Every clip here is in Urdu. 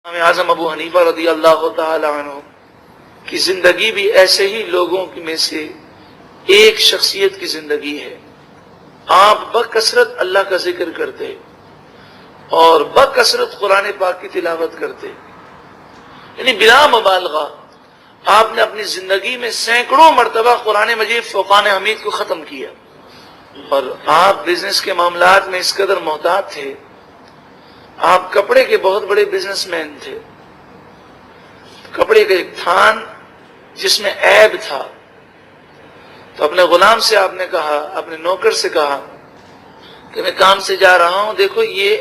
امام اعظم ابو حنیفہ رضی اللہ تعالی عنہ کی زندگی بھی ایسے ہی لوگوں میں سے ایک شخصیت کی زندگی ہے۔ آپ بکثرت اللہ کا ذکر کرتے اور بکثرت قرآن پاک کی تلاوت کرتے، یعنی بلا مبالغہ آپ نے اپنی زندگی میں سینکڑوں مرتبہ قرآن مجید فرقان حمید کو ختم کیا، اور آپ بزنس کے معاملات میں اس قدر محتاط تھے۔ آپ کپڑے کے بہت بڑے بزنس مین تھے۔ کپڑے کا ایک تھان جس میں عیب تھا، تو اپنے غلام سے آپ نے کہا، اپنے نوکر سے کہا کہ میں کام سے جا رہا ہوں، دیکھو یہ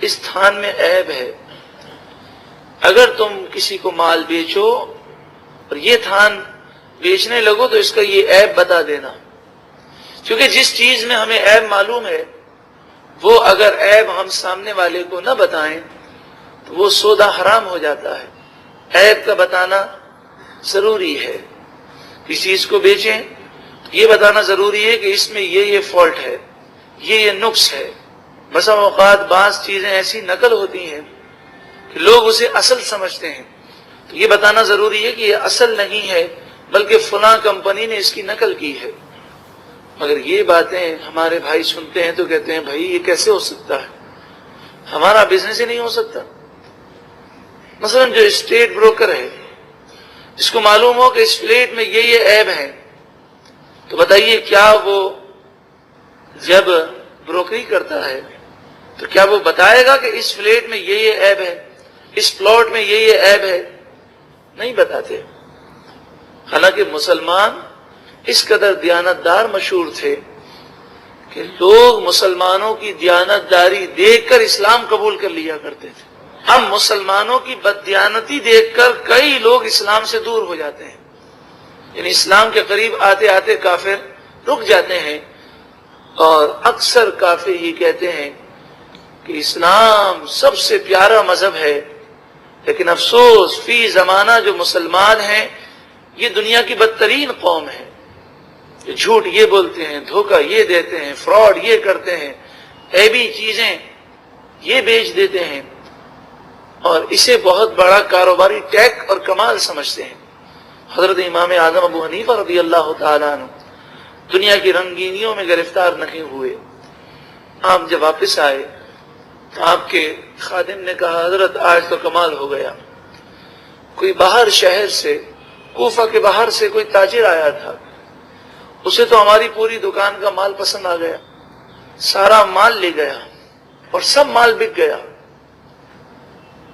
اس تھان میں عیب ہے، اگر تم کسی کو مال بیچو اور یہ تھان بیچنے لگو تو اس کا یہ عیب بتا دینا، کیونکہ جس چیز میں ہمیں عیب معلوم ہے وہ اگر عیب ہم سامنے والے کو نہ بتائیں تو وہ سودا حرام ہو جاتا ہے۔ عیب کا بتانا ضروری ہے۔ کسی چیز کو بیچیں یہ بتانا ضروری ہے کہ اس میں یہ فالٹ ہے، یہ نقص ہے۔ بسا اوقات بعض چیزیں ایسی نقل ہوتی ہیں کہ لوگ اسے اصل سمجھتے ہیں، تو یہ بتانا ضروری ہے کہ یہ اصل نہیں ہے بلکہ فلاں کمپنی نے اس کی نقل کی ہے۔ مگر یہ باتیں ہمارے بھائی سنتے ہیں تو کہتے ہیں بھائی یہ کیسے ہو سکتا ہے، ہمارا بزنس ہی نہیں ہو سکتا۔ مثلا جو اسٹیٹ بروکر ہے، جس کو معلوم ہو کہ اس فلیٹ میں یہ عیب ہے، تو بتائیے کیا وہ جب بروکری کرتا ہے تو کیا وہ بتائے گا کہ اس فلیٹ میں یہ عیب ہے، اس پلاٹ میں یہ عیب ہے؟ نہیں بتاتے۔ حالانکہ مسلمان اس قدر دیانتدار مشہور تھے کہ لوگ مسلمانوں کی دیانتداری دیکھ کر اسلام قبول کر لیا کرتے تھے۔ اب مسلمانوں کی بددیانتی دیکھ کر کئی لوگ اسلام سے دور ہو جاتے ہیں، یعنی اسلام کے قریب آتے آتے کافر رک جاتے ہیں، اور اکثر کافر ہی کہتے ہیں کہ اسلام سب سے پیارا مذہب ہے، لیکن افسوس فی زمانہ جو مسلمان ہیں یہ دنیا کی بدترین قوم ہے، جھوٹ یہ بولتے ہیں، دھوکہ یہ دیتے ہیں، فراڈ یہ کرتے ہیں، عیبی چیزیں یہ بیچ دیتے ہیں، اور اسے بہت بڑا کاروباری ٹیک اور کمال سمجھتے ہیں۔ حضرت امام اعظم ابو حنیفہ رضی اللہ تعالیٰ عنہ دنیا کی رنگینیوں میں گرفتار نہیں ہوئے۔ آپ جب واپس آئے تو آپ کے خادم نے کہا حضرت آج تو کمال ہو گیا، کوئی باہر شہر سے، کوفہ کے باہر سے کوئی تاجر آیا تھا، اسے تو ہماری پوری دکان کا مال پسند آ گیا، سارا مال لے گیا اور سب مال بک گیا۔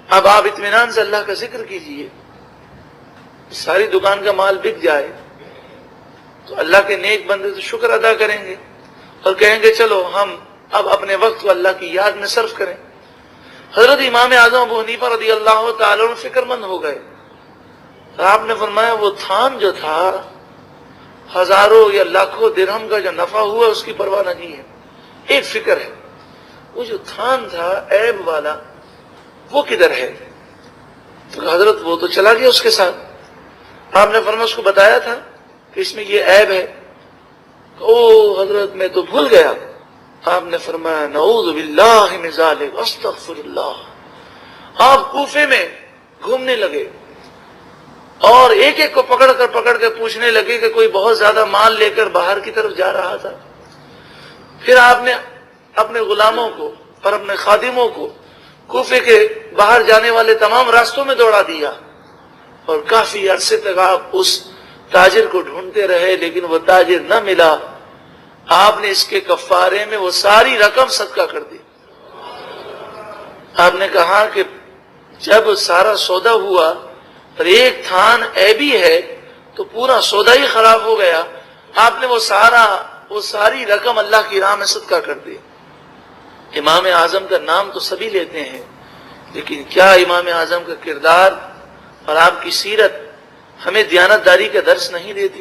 اب آپ اطمینان سے اللہ کا ذکر کیجئے، ساری دکان کا مال بک جائے تو اللہ کے نیک بندے تو شکر ادا کریں گے اور کہیں گے چلو ہم اب اپنے وقت کو اللہ کی یاد میں صرف کریں۔ حضرت امام اعظم ابو حنیفہ رضی اللہ تعالیٰ عنہ فکر مند ہو گئے۔ آپ نے فرمایا وہ تھان جو تھا ہزاروں یا لاکھوں درہم کا جو نفع ہوا اس کی پرواہ نہیں ہے، ایک فکر ہے، وہ جو تھان تھا عیب والا وہ کدھر ہے؟ تو حضرت وہ تو چلا گیا اس کے ساتھ۔ آپ نے فرمایا اس کو بتایا تھا کہ اس میں یہ عیب ہے؟ او حضرت میں تو بھول گیا۔ آپ نے فرمایا نعوذ باللہ من ذالک استغفر اللہ۔ آپ کوفے میں گھومنے لگے اور ایک ایک کو پکڑ کے پوچھنے لگے کہ کوئی بہت زیادہ مال لے کر باہر کی طرف جا رہا تھا۔ پھر آپ نے اپنے غلاموں کو اور اپنے خادموں کو کوفے کے باہر جانے والے تمام راستوں میں دوڑا دیا، اور کافی عرصے تک آپ اس تاجر کو ڈھونڈتے رہے لیکن وہ تاجر نہ ملا۔ آپ نے اس کے کفارے میں وہ ساری رقم صدقہ کر دی۔ آپ نے کہا کہ جب سارا سودا ہوا اور ایک تھان عیبی ہے تو پورا سودا ہی خراب ہو گیا، آپ نے وہ ساری رقم اللہ کی راہ میں صدقہ کر دی۔ امام اعظم کا نام تو سبھی لیتے ہیں، لیکن کیا امام اعظم کا کردار اور آپ کی سیرت ہمیں دیانتداری کا درس نہیں دیتی؟